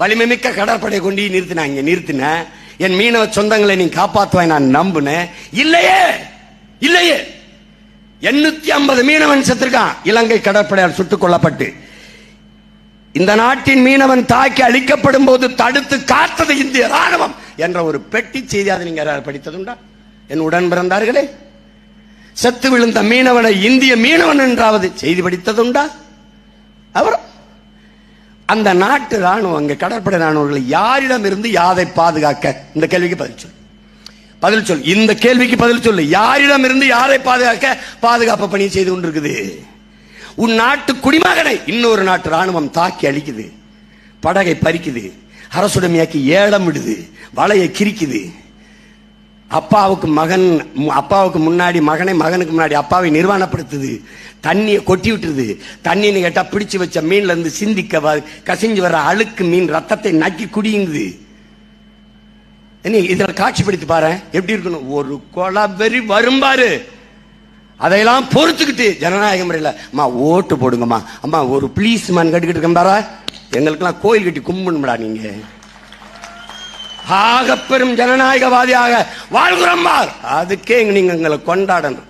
வலிமை மிக்க கடற்படை கொண்டு நிறுத்தின என் மீனவ சொந்தங்களை நீ காப்பாற்றுவாய் நான் நம்புனேன். இல்லையே இல்லையே 850 மீனவன் செத்திருக்கான் இலங்கை கடற்படையால் சுட்டுக் கொல்லப்பட்டு. இந்த நாட்டின் மீனவன் தாக்கி அழிக்கப்படும் போது தடுத்து காத்தது இந்திய ராணுவம் என்ற ஒரு பெட்டி செய்தி அதை நீங்க படித்ததுண்டா? என் உடன் பிறந்தார்களே, செத்து விழுந்த மீனவனை இந்திய மீனவன் என்றாவது செய்தி படித்ததுண்டா? அவர் அந்த நாட்டு ராணுவம், அங்க கடற்படை ராணுவர்கள் யாரிடம் இருந்து யாரை பாதுகாக்க? இந்த கேள்விக்கு பதில் சொல். இந்த கேள்விக்கு பதில் சொல்லு. யாரிடம் இருந்து யாரை பாதுகாக்க பாதுகாப்பு பணி செய்து கொண்டிருக்குது? உன் நாட்டு குடிமகனை இன்னொரு நாட்டு ராணுவம் தாக்கி அழிக்குது, படகை பறிக்குது, அரசுடைமையாக்கி ஏலம் விடுது, வலையை கிரிக்குது. அப்பாவுக்கு முன்னாடி மகனை, மகனுக்கு முன்னாடி அப்பாவை நிர்வாணப்படுத்துது, தண்ணியை கொட்டி விட்டுருது. தண்ணின்னு கேட்டா பிடிச்சு வச்ச மீன்ல இருந்து சிந்திக்க கசிஞ்சு வர அழுக்கு மீன் ரத்தத்தை நக்கி குடியுங்குது. இதுல காட்சிப்படுத்தி பாரு எப்படி இருக்கணும். ஒரு கொலை வெறி வரும்பாரு, அதையெல்லாம் பொறுத்துக்கிட்டு ஜனநாயக முறையில் அம்மா ஓட்டு போடுங்கம்மா, அம்மா ஒரு பிளீஸ் மேன் கட்டுக்கிட்டு இருக்கேன் பாரா, எங்களுக்கெல்லாம் கோயில் கட்டி கும்பிடுங்கடா. நீங்க ஆக பெரும் ஜனநாயகவாதியாக வாழ்கிறோம், அதுக்கே நீங்க எங்களை கொண்டாடணும்.